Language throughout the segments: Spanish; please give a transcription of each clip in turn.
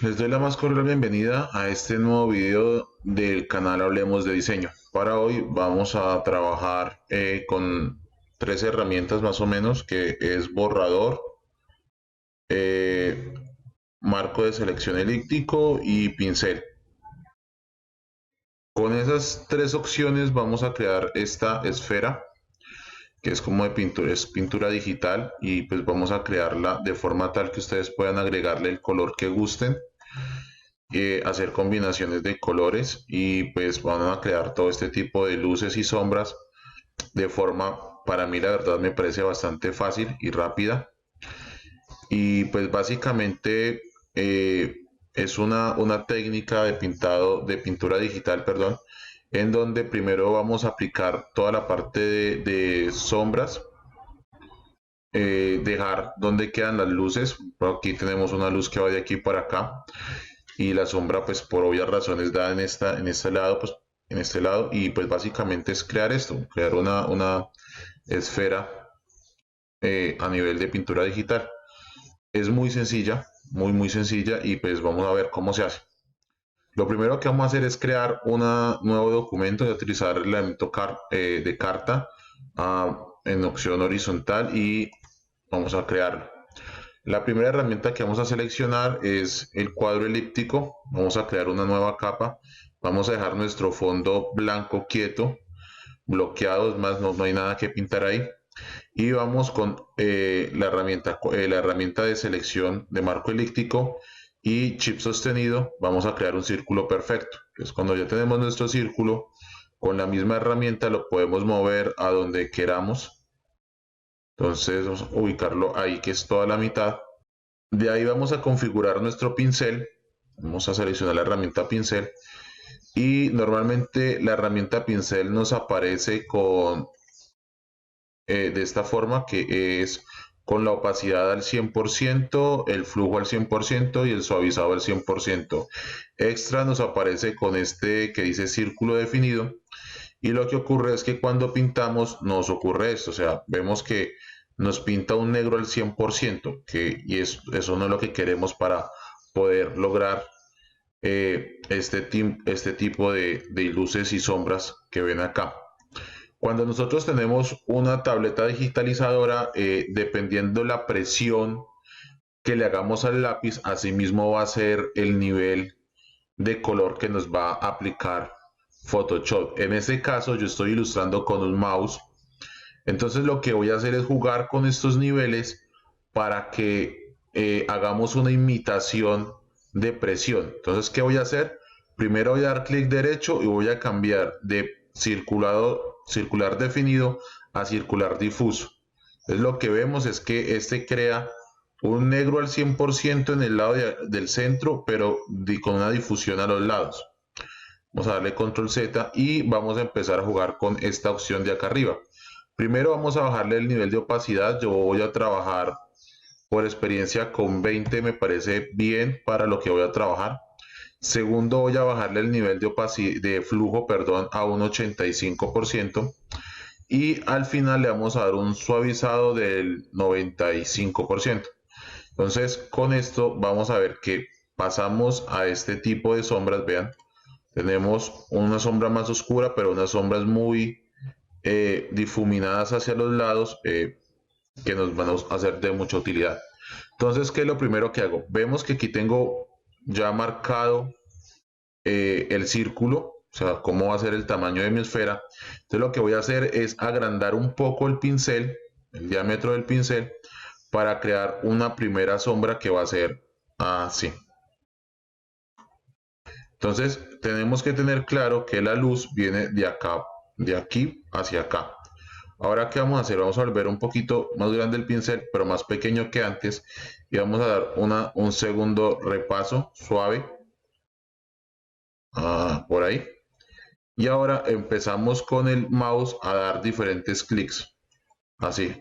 Les doy la más cordial bienvenida a este nuevo video del canal Hablemos de Diseño. Para hoy vamos a trabajar con tres herramientas más o menos, que es borrador, eh, marco de selección elíptico y pincel. Con esas tres opciones vamos a crear esta esfera, que es como de pintura, es pintura digital, y pues vamos a crearla de forma tal que ustedes puedan agregarle el color que gusten, hacer combinaciones de colores y pues van a crear todo este tipo de luces y sombras de forma, para mí la verdad me parece bastante fácil y rápida. Y pues básicamente es una técnica de pintado, de pintura digital, perdón, en donde primero vamos a aplicar toda la parte de sombras, dejar donde quedan las luces. Aquí tenemos una luz que va de aquí para acá, y la sombra pues por obvias razones da en este lado, pues en este lado, y pues básicamente es crear esto, crear una esfera a nivel de pintura digital. Es muy sencilla, muy sencilla, y pues vamos a ver cómo se hace. Lo primero que vamos a hacer es crear un nuevo documento y utilizar el elemento de carta en opción horizontal, y vamos a crearlo. La primera herramienta que vamos a seleccionar es el cuadro elíptico. Vamos a crear una nueva capa. Vamos a dejar nuestro fondo blanco quieto, bloqueado, es más, no hay nada que pintar ahí. Y vamos con la herramienta de selección de marco elíptico y chip sostenido. Vamos a crear un círculo perfecto. Entonces, cuando ya tenemos nuestro círculo, con la misma herramienta lo podemos mover a donde queramos. Entonces vamos a ubicarlo ahí, que es toda la mitad. De ahí vamos a configurar nuestro pincel. Vamos a seleccionar la herramienta pincel, y normalmente la herramienta pincel nos aparece con de esta forma, que es con la opacidad al 100%, el flujo al 100% y el suavizado al 100%. Extra nos aparece con este que dice círculo definido, y lo que ocurre es que cuando pintamos nos ocurre esto, o sea, vemos que nos pinta un negro al 100%, eso no es lo que queremos para poder lograr este tipo de luces y sombras que ven acá. Cuando nosotros tenemos una tableta digitalizadora, dependiendo la presión que le hagamos al lápiz, asimismo va a ser el nivel de color que nos va a aplicar Photoshop. En este caso yo estoy ilustrando con un mouse, entonces lo que voy a hacer es jugar con estos niveles para que hagamos una imitación de presión. Entonces, ¿qué voy a hacer? Primero voy a dar clic derecho y voy a cambiar de circular definido a circular difuso. Entonces lo que vemos es que este crea un negro al 100% en el lado del centro, pero con una difusión a los lados. Vamos a darle control Z y vamos a empezar a jugar con esta opción de acá arriba. Primero vamos a bajarle el nivel de opacidad. Yo voy a trabajar por experiencia con 20, me parece bien para lo que voy a trabajar. Segundo, voy a bajarle el nivel de flujo, perdón, a un 85%. Y al final le vamos a dar un suavizado del 95%. Entonces, con esto vamos a ver que pasamos a este tipo de sombras. Vean, tenemos una sombra más oscura, pero unas sombras muy difuminadas hacia los lados, que nos van a hacer de mucha utilidad. Entonces, ¿qué es lo primero que hago? Vemos que aquí tengo ya marcado el círculo, o sea, cómo va a ser el tamaño de mi esfera. Entonces lo que voy a hacer es agrandar un poco el pincel, el diámetro del pincel, para crear una primera sombra que va a ser así. Entonces tenemos que tener claro que la luz viene de acá, de aquí hacia acá. Ahora, ¿qué vamos a hacer? Vamos a volver un poquito más grande el pincel, pero más pequeño que antes, y vamos a dar un segundo repaso suave por ahí. Y ahora empezamos con el mouse a dar diferentes clics, así,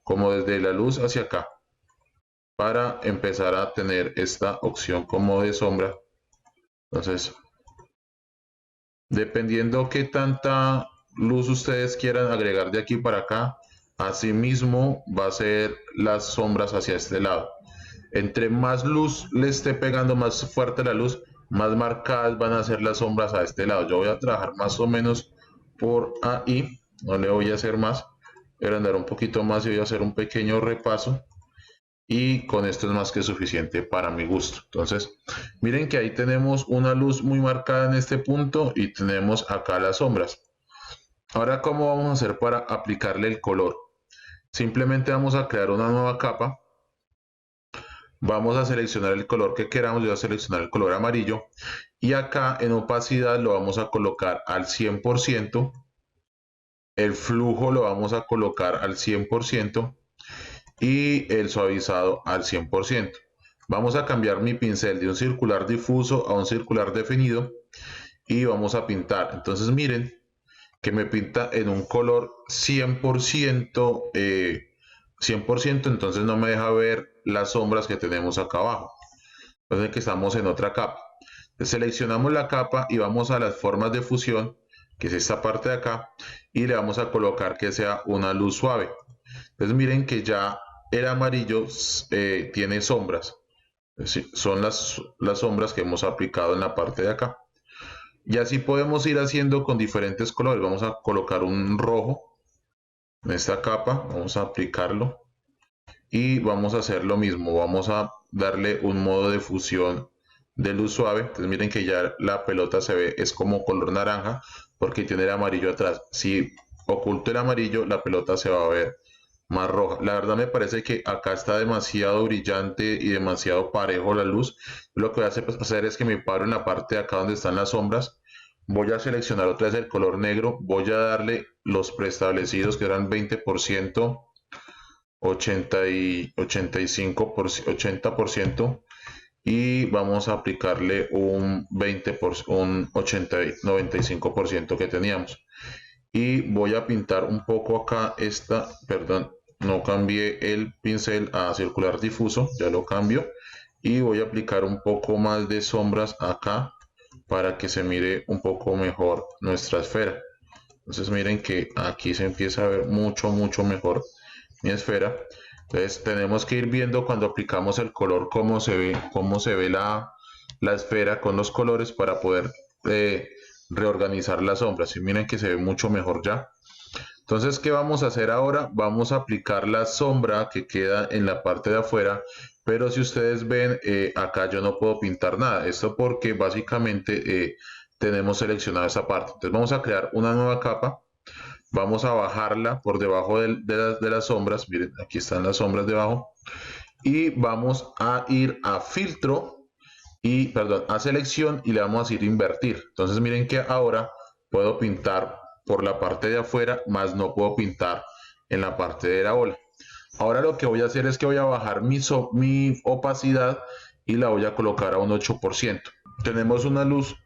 como desde la luz hacia acá, para empezar a tener esta opción como de sombra. Entonces, dependiendo qué tanta luz ustedes quieran agregar de aquí para acá, así mismo va a ser las sombras hacia este lado. Entre más luz le esté pegando, más fuerte la luz, más marcadas van a ser las sombras a este lado. Yo voy a trabajar más o menos por ahí, no le voy a hacer más, voy a andar un poquito más y voy a hacer un pequeño repaso y con esto es más que suficiente para mi gusto. Entonces, miren que ahí tenemos una luz muy marcada en este punto y tenemos acá las sombras. Ahora, ¿cómo vamos a hacer para aplicarle el color? Simplemente vamos a crear una nueva capa. Vamos a seleccionar el color que queramos. Yo voy a seleccionar el color amarillo. Y acá en opacidad lo vamos a colocar al 100%. El flujo lo vamos a colocar al 100%. Y el suavizado al 100%. Vamos a cambiar mi pincel de un circular difuso a un circular definido. Y vamos a pintar. Entonces miren que me pinta en un color 100%, 100%, entonces no me deja ver las sombras que tenemos acá abajo. Entonces que estamos en otra capa. Entonces, seleccionamos la capa y vamos a las formas de fusión, que es esta parte de acá, y le vamos a colocar que sea una luz suave. Entonces miren que ya el amarillo tiene sombras. Es decir, son las sombras que hemos aplicado en la parte de acá. Y así podemos ir haciendo con diferentes colores. Vamos a colocar un rojo en esta capa, vamos a aplicarlo y vamos a hacer lo mismo. Vamos a darle un modo de fusión de luz suave. Entonces miren que ya la pelota se ve, es como color naranja porque tiene el amarillo atrás. Si oculto el amarillo, la pelota se va a ver más roja. La verdad me parece que acá está demasiado brillante y demasiado parejo la luz. Lo que voy a hacer es que me paro en la parte de acá donde están las sombras. Voy a seleccionar otra vez el color negro. Voy a darle los preestablecidos que eran 20%, 80 y 85%, 80% y vamos a aplicarle un 20%, un 80, 95% que teníamos. Y voy a pintar un poco acá perdón, no cambié el pincel a circular difuso, ya lo cambio y voy a aplicar un poco más de sombras acá para que se mire un poco mejor nuestra esfera. Entonces miren que aquí se empieza a ver mucho mejor mi esfera. Entonces tenemos que ir viendo cuando aplicamos el color cómo se ve la esfera con los colores para poder reorganizar las sombras. Y miren que se ve mucho mejor ya. Entonces, ¿qué vamos a hacer ahora? Vamos a aplicar la sombra que queda en la parte de afuera, pero si ustedes ven, acá yo no puedo pintar nada. Esto porque básicamente tenemos seleccionada esa parte. Entonces vamos a crear una nueva capa. Vamos a bajarla por debajo de las sombras. Miren, aquí están las sombras debajo. Y vamos a ir a filtro y, perdón, a selección y le vamos a decir invertir. Entonces miren que ahora puedo pintar por la parte de afuera, más no puedo pintar en la parte de la ola. Ahora lo que voy a hacer es que voy a bajar mi opacidad y la voy a colocar a un 8%. Tenemos una luz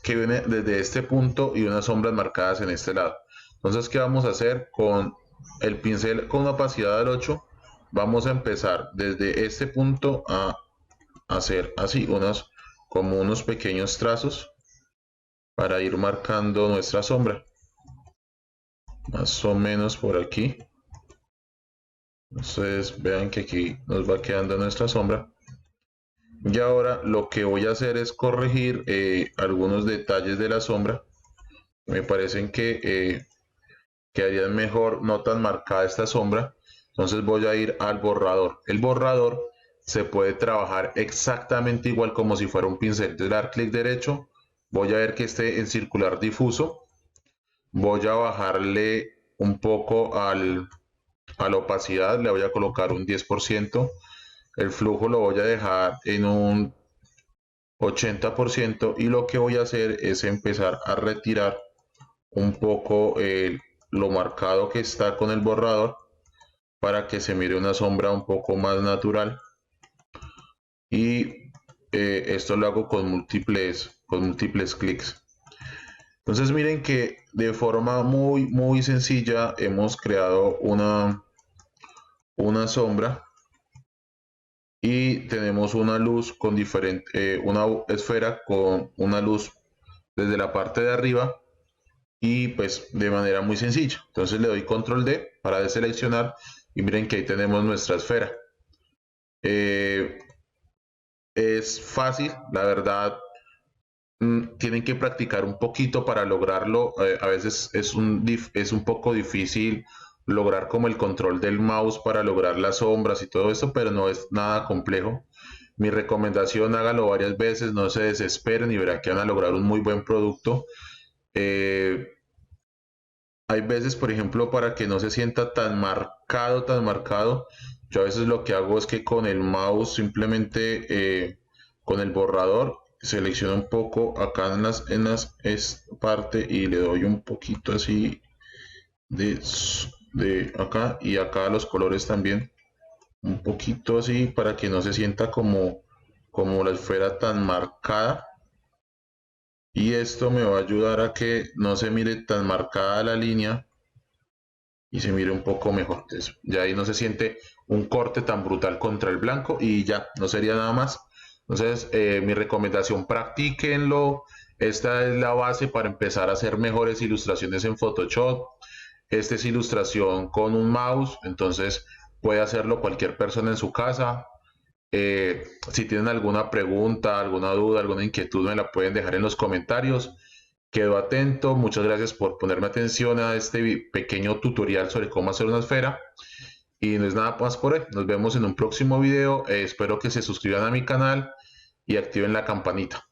que viene desde este punto y unas sombras marcadas en este lado. Entonces, ¿qué vamos a hacer? Con el pincel con una opacidad del 8, vamos a empezar desde este punto a hacer así, como unos pequeños trazos para ir marcando nuestra sombra. Más o menos por aquí. Entonces vean que aquí nos va quedando nuestra sombra. Y ahora lo que voy a hacer es corregir algunos detalles de la sombra. Me parecen que quedarían mejor, no tan marcada esta sombra. Entonces voy a ir al borrador. El borrador se puede trabajar exactamente igual como si fuera un pincel. Entonces dar clic derecho, voy a ver que esté en circular difuso. Voy a bajarle un poco a la opacidad, le voy a colocar un 10%. El flujo lo voy a dejar en un 80% y lo que voy a hacer es empezar a retirar un poco lo marcado que está con el borrador para que se mire una sombra un poco más natural. Y esto lo hago con múltiples clics. Entonces miren que de forma muy sencilla hemos creado una sombra y tenemos una luz con una esfera con una luz desde la parte de arriba y pues de manera muy sencilla. Entonces le doy control D para deseleccionar y miren que ahí tenemos nuestra esfera. Eh, es fácil, la verdad. Tienen que practicar un poquito para lograrlo. A veces es un poco difícil lograr como el control del mouse para lograr las sombras y todo eso, pero no es nada complejo. Mi recomendación, hágalo varias veces, no se desesperen y verá que van a lograr un muy buen producto. Eh, Hay veces, por ejemplo, para que no se sienta tan marcado, yo a veces lo que hago es que con el mouse simplemente con el borrador selecciono un poco acá en las parte y le doy un poquito así de, de acá y acá los colores también, un poquito así para que no se sienta como la esfera tan marcada, y esto me va a ayudar a que no se mire tan marcada la línea y se mire un poco mejor. Entonces, ya ahí no se siente un corte tan brutal contra el blanco y ya, no sería nada más. Entonces, mi recomendación, practíquenlo. Esta es la base para empezar a hacer mejores ilustraciones en Photoshop. Esta es ilustración con un mouse, entonces puede hacerlo cualquier persona en su casa. Si tienen alguna pregunta, alguna duda, alguna inquietud, me la pueden dejar en los comentarios. Quedo atento. Muchas gracias por ponerme atención a este pequeño tutorial sobre cómo hacer una esfera. Y no es nada más por hoy. Nos vemos en un próximo video. Espero que se suscriban a mi canal y activen la campanita.